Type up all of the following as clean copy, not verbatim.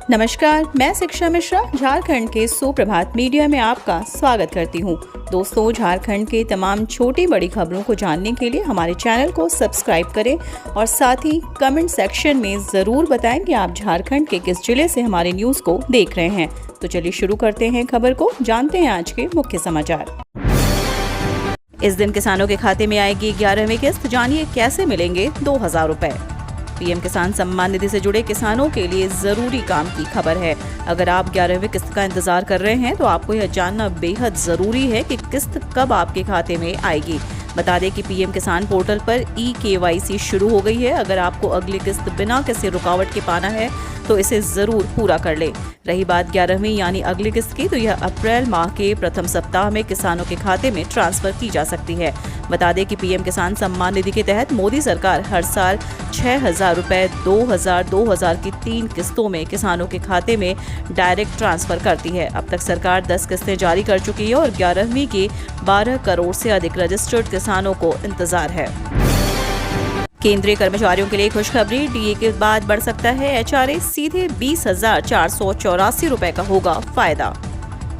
नमस्कार, मैं शिक्षा मिश्रा झारखंड के सुप्रभात मीडिया में आपका स्वागत करती हूँ। दोस्तों, झारखंड के तमाम छोटी बड़ी खबरों को जानने के लिए हमारे चैनल को सब्सक्राइब करें और साथ ही कमेंट सेक्शन में ज़रूर बताएं कि आप झारखंड के किस जिले से हमारे न्यूज़ को देख रहे हैं। तो चलिए शुरू करते हैं खबर को, जानते हैं आज के मुख्य समाचार। इस दिन किसानों के खाते में आएगी 11वीं किस्त, जानिए कैसे मिलेंगे 2000 रुपए। पीएम किसान सम्मान निधि से जुड़े किसानों के लिए जरूरी काम की खबर है। अगर आप 11वीं किस्त का इंतजार कर रहे हैं तो आपको यह जानना बेहद जरूरी है कि किस्त कब आपके खाते में आएगी। बता दें कि पीएम किसान पोर्टल पर KYC शुरू हो गई है। अगर आपको अगली किस्त बिना किसी रुकावट के पाना है तो इसे जरूर पूरा कर ले। रही बात 11वीं यानी अगली किस्त की, तो यह अप्रैल माह के प्रथम सप्ताह में किसानों के खाते में ट्रांसफर की जा सकती है। बता दें कि पीएम किसान सम्मान निधि के तहत मोदी सरकार हर साल 6000 रुपए 2000 की 3 किस्तों में किसानों के खाते में डायरेक्ट ट्रांसफर करती है। अब तक सरकार 10 किस्तें जारी कर चुकी है और 11वीं के 12 करोड़ से अधिक रजिस्टर्ड किसानों को इंतजार है। केंद्रीय कर्मचारियों के लिए खुशखबरी, डीए के बाद बढ़ सकता है HRA, सीधे 20,484 रुपए का होगा फायदा।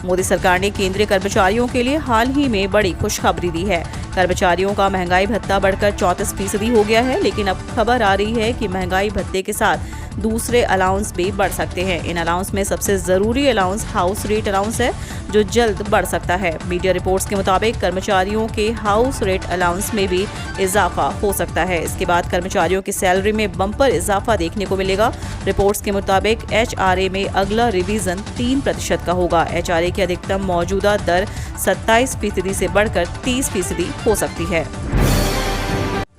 मोदी सरकार ने केंद्रीय कर्मचारियों के लिए हाल ही में बड़ी खुशखबरी दी है। कर्मचारियों का महंगाई भत्ता बढ़कर 34% हो गया है, लेकिन अब खबर आ रही है कि महंगाई भत्ते के साथ दूसरे अलाउंस भी बढ़ सकते हैं। इन अलाउंस में सबसे जरूरी अलाउंस हाउस रेट अलाउंस है, जो जल्द बढ़ सकता है। मीडिया रिपोर्ट्स के मुताबिक कर्मचारियों के हाउस रेट अलाउंस में भी इजाफा हो सकता है। इसके बाद कर्मचारियों की सैलरी में बम्पर इजाफा देखने को मिलेगा। रिपोर्ट्स के मुताबिक HRA में अगला रिवीजन 3% का होगा। HRA की अधिकतम मौजूदा दर 27% से बढ़कर 30% हो सकती है।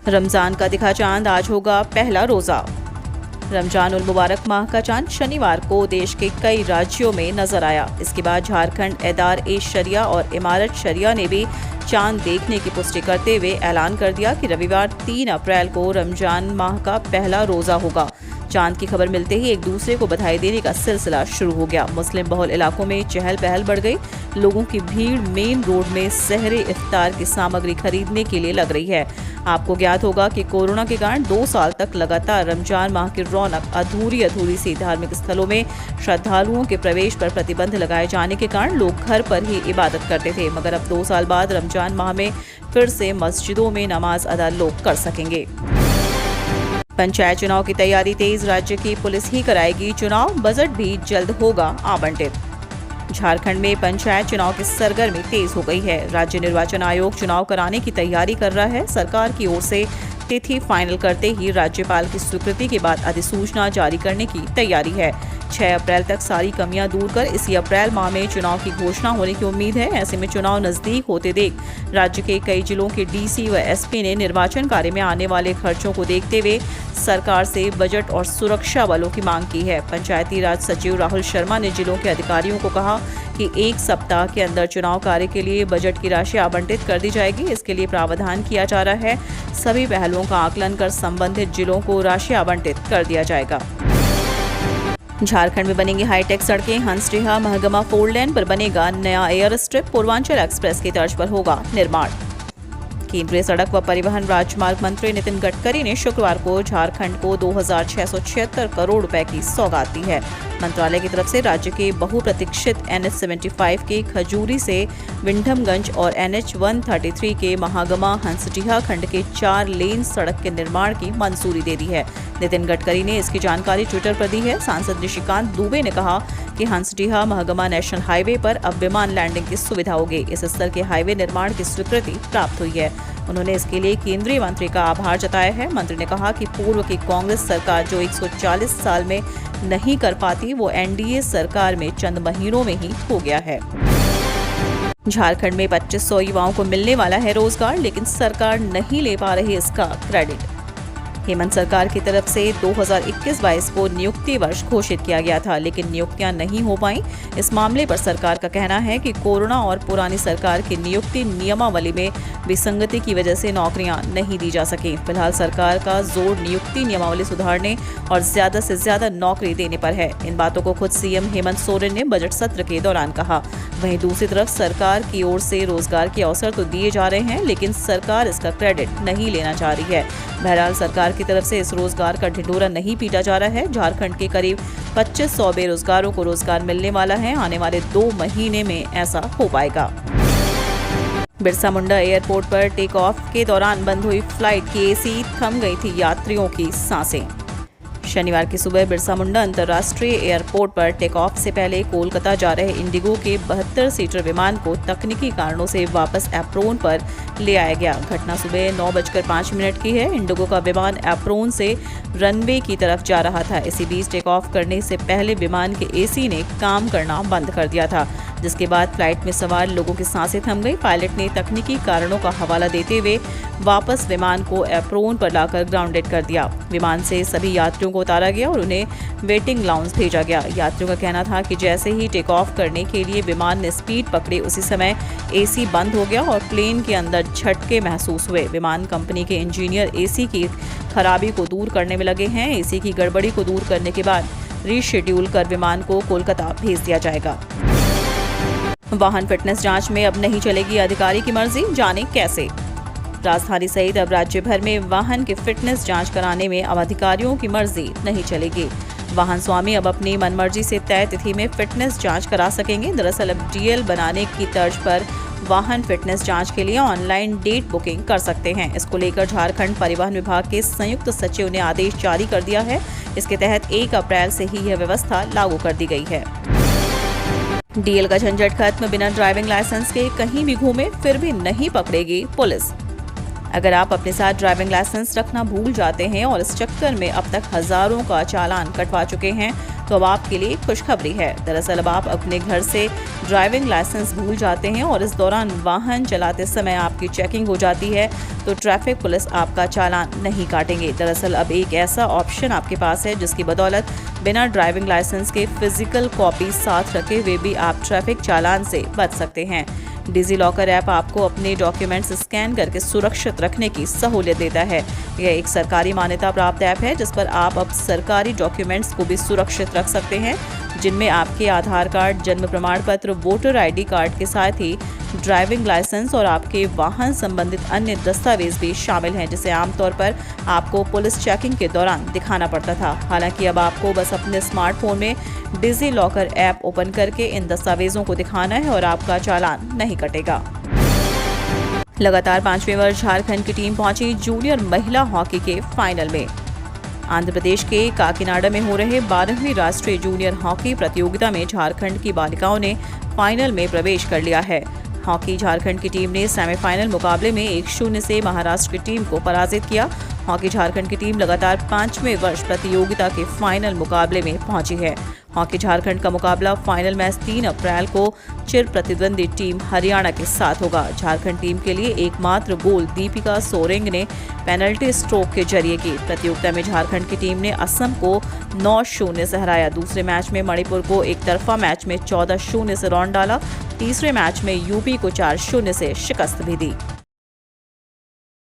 रमजान का दिखा चांद, आज होगा पहला रोजा। रमजान उल मुबारक माह का चांद शनिवार को देश के कई राज्यों में नजर आया। इसके बाद झारखंड एदार-ए-शरिया और इमारत शरिया ने भी चांद देखने की पुष्टि करते हुए ऐलान कर दिया कि रविवार 3 अप्रैल को रमजान माह का पहला रोजा होगा। चांद की खबर मिलते ही एक दूसरे को बधाई देने का सिलसिला शुरू हो गया। मुस्लिम बहुल इलाकों में चहल पहल बढ़ गई। लोगों की भीड़ मेन रोड में सहरे इफ्तार की सामग्री खरीदने के लिए लग रही है। आपको ज्ञात होगा कि कोरोना के कारण 2 साल तक लगातार रमजान माह की रौनक अधूरी सी। धार्मिक स्थलों में श्रद्धालुओं के प्रवेश पर प्रतिबंध लगाए जाने के कारण लोग घर पर ही इबादत करते थे, मगर अब 2 साल बाद रमजान माह में फिर से मस्जिदों में नमाज अदा लोग कर सकेंगे। पंचायत चुनाव की तैयारी तेज, राज्य की पुलिस ही कराएगी चुनाव, बजट भी जल्द होगा आवंटित। झारखंड में पंचायत चुनाव की सरगर्मी तेज हो गई है। राज्य निर्वाचन आयोग चुनाव कराने की तैयारी कर रहा है। सरकार की ओर से तिथि फाइनल करते ही राज्यपाल की स्वीकृति के बाद अधिसूचना जारी करने की तैयारी है। 6 अप्रैल तक सारी कमियां दूर कर इसी अप्रैल माह में चुनाव की घोषणा होने की उम्मीद है। ऐसे में चुनाव नजदीक होते देख राज्य के कई जिलों के DC व SP ने निर्वाचन कार्य में आने वाले खर्चों को देखते हुए सरकार से बजट और सुरक्षा बलों की मांग की है। पंचायती राज सचिव राहुल शर्मा ने जिलों के अधिकारियों को कहा कि 1 सप्ताह के अंदर चुनाव कार्य के लिए बजट की राशि आवंटित कर दी जाएगी। इसके लिए प्रावधान किया जा रहा है। सभी पहलुओं का आकलन कर संबंधित जिलों को राशि आवंटित कर दिया जाएगा। झारखंड में बनेंगी हाईटेक सड़कें, हंसडीहा महगमा 4 लेन पर बनेगा नया एयर स्ट्रिप, पूर्वांचल एक्सप्रेस की तर्ज पर होगा निर्माण। केंद्रीय सड़क व परिवहन राजमार्ग मंत्री नितिन गडकरी ने शुक्रवार को झारखंड को 2676 करोड़ रुपए की सौगात दी है। मंत्रालय की तरफ से राज्य के बहुप्रतीक्षित NH75 के खजूरी से विंडमगंज और NH133 के महागमा हंसडीहा खंड के 4 लेन सड़क के निर्माण की मंजूरी दे दी है। नितिन गडकरी ने इसकी जानकारी ट्विटर पर दी है। सांसद निशिकांत दुबे ने कहा कि हंसडीहा महगमा नेशनल हाईवे पर अब विमान लैंडिंग की सुविधा होगी। इस स्तर के हाईवे निर्माण की स्वीकृति प्राप्त हुई है। उन्होंने इसके लिए केंद्रीय मंत्री का आभार जताया है। मंत्री ने कहा कि पूर्व की कांग्रेस सरकार जो 140 साल में नहीं कर पाती, वो NDA सरकार में चंद महीनों में ही हो गया है। झारखंड में 2500 युवाओं को मिलने वाला है रोजगार, लेकिन सरकार नहीं ले पा रही इसका क्रेडिट। हेमंत सरकार की तरफ से 2021-22 को नियुक्ति वर्ष घोषित किया गया था, लेकिन नियुक्तियां नहीं हो पाईं। इस मामले पर सरकार का कहना है कि कोरोना और पुरानी सरकार की नियुक्ति नियमावली में विसंगति की वजह से नौकरियां नहीं दी जा सकी। फिलहाल सरकार का जोर नियुक्ति नियमावली सुधारने और ज्यादा से ज्यादा नौकरी देने पर है। इन बातों को खुद CM हेमंत सोरेन ने बजट सत्र के दौरान कहा। वहीं दूसरी तरफ सरकार की ओर से रोजगार के अवसर तो दिए जा रहे हैं, लेकिन सरकार इसका क्रेडिट नहीं लेना चाह रही है। बहरहाल सरकार की तरफ से इस रोजगार का ढिंढोरा नहीं पीटा जा रहा है। झारखंड के करीब 2500 बेरोजगारों को रोजगार मिलने वाला है। आने वाले 2 महीने में ऐसा हो पाएगा। बिरसा मुंडा एयरपोर्ट पर टेक ऑफ के दौरान बंद हुई फ्लाइट की एसी, थम गई थी यात्रियों की सांसें। शनिवार की सुबह बिरसा मुंडा अंतर्राष्ट्रीय एयरपोर्ट पर टेक ऑफ से पहले कोलकाता जा रहे इंडिगो के 72 सीटर विमान को तकनीकी कारणों से वापस एप्रोन पर ले आया गया। घटना सुबह 9:05 की है। इंडिगो का विमान एप्रोन से रनवे की तरफ जा रहा था। इसी बीच टेक ऑफ करने से पहले विमान के एसी ने काम करना बंद कर दिया था, जिसके बाद फ्लाइट में सवार लोगों की सांसें थम गई। पायलट ने तकनीकी कारणों का हवाला देते हुए वापस विमान को एप्रोन पर लाकर ग्राउंडेड कर दिया। विमान से सभी यात्रियों को उतारा गया और उन्हें वेटिंग लाउंज भेजा गया। यात्रियों का कहना था कि जैसे ही टेक ऑफ करने के लिए विमान ने स्पीड पकड़ी, उसी समय एसी बंद हो गया और प्लेन के अंदर झटके महसूस हुए। विमान कंपनी के इंजीनियर एसी की खराबी को दूर करने में लगे हैं। एसी की गड़बड़ी को दूर करने के बाद रीशेड्यूल कर विमान को कोलकाता भेज दिया जाएगा। वाहन फिटनेस जांच में अब नहीं चलेगी अधिकारी की मर्जी, जाने कैसे। राजधानी सहित अब राज्य भर में वाहन की फिटनेस जांच कराने में अब अधिकारियों की मर्जी नहीं चलेगी। वाहन स्वामी अब अपनी मनमर्जी से तय तिथि में फिटनेस जांच करा सकेंगे। दरअसल अब डीएल बनाने की तर्ज पर वाहन फिटनेस जांच के लिए ऑनलाइन डेट बुकिंग कर सकते हैं। इसको लेकर झारखंड परिवहन विभाग के संयुक्त सचिव ने आदेश जारी कर दिया है। इसके तहत 1 अप्रैल से ही यह व्यवस्था लागू कर दी गई है। डीएल का झंझट खत्म, बिना ड्राइविंग लाइसेंस के कहीं भी घूमे फिर भी नहीं पकड़ेगी पुलिस। अगर आप अपने साथ ड्राइविंग लाइसेंस रखना भूल जाते हैं और इस चक्कर में अब तक हजारों का चालान कटवा चुके हैं, तो अब आपके लिए खुशखबरी है। दरअसल अब आप अपने घर से ड्राइविंग लाइसेंस भूल जाते हैं और इस दौरान वाहन चलाते समय आपकी चेकिंग हो जाती है, तो ट्रैफिक पुलिस आपका चालान नहीं काटेंगे। दरअसल अब एक ऐसा ऑप्शन आपके पास है जिसकी बदौलत बिना ड्राइविंग लाइसेंस के फिजिकल कॉपी साथ रखे हुए भी आप ट्रैफिक चालान से बच सकते हैं। डिजी लॉकर ऐप आपको अपने डॉक्यूमेंट्स स्कैन करके सुरक्षित रखने की सहूलियत देता है। यह एक सरकारी मान्यता प्राप्त ऐप है जिस पर आप अब सरकारी डॉक्यूमेंट्स को भी सुरक्षित रख सकते हैं, जिनमें आपके आधार कार्ड, जन्म प्रमाण पत्र, वोटर आईडी कार्ड के साथ ही ड्राइविंग लाइसेंस और आपके वाहन संबंधित अन्य दस्तावेज भी शामिल हैं, जिसे आमतौर पर आपको पुलिस चेकिंग के दौरान दिखाना पड़ता था। हालांकि अब आपको बस अपने स्मार्टफोन में डिजी लॉकर ऐप ओपन करके इन दस्तावेजों को दिखाना है और आपका चालान नहीं कटेगा। लगातार 5वें वर्ष झारखंड की टीम पहुंची जूनियर महिला हॉकी के फाइनल में। आंध्र प्रदेश के काकीनाडा में हो रहे 12वीं राष्ट्रीय जूनियर हॉकी प्रतियोगिता में झारखंड की बालिकाओं ने फाइनल में प्रवेश कर लिया है। हॉकी झारखंड की टीम ने सेमीफाइनल मुकाबले में 1-0 से महाराष्ट्र की टीम को पराजित किया। हॉकी झारखंड की टीम लगातार 5वें वर्ष प्रतियोगिता के फाइनल मुकाबले में पहुंची है। हॉकी झारखंड का मुकाबला फाइनल मैच 3 अप्रैल को चिर प्रतिद्वंदी टीम हरियाणा के साथ होगा। झारखंड टीम के लिए एकमात्र गोल दीपिका सोरेंग ने पेनल्टी स्ट्रोक के जरिए की। प्रतियोगिता में झारखंड की टीम ने असम को 9-0 से हराया। दूसरे मैच में मणिपुर को एक तरफा मैच में 14-0 से रौंद डाला। तीसरे मैच में यूपी को 4-0 से शिकस्त भी दी।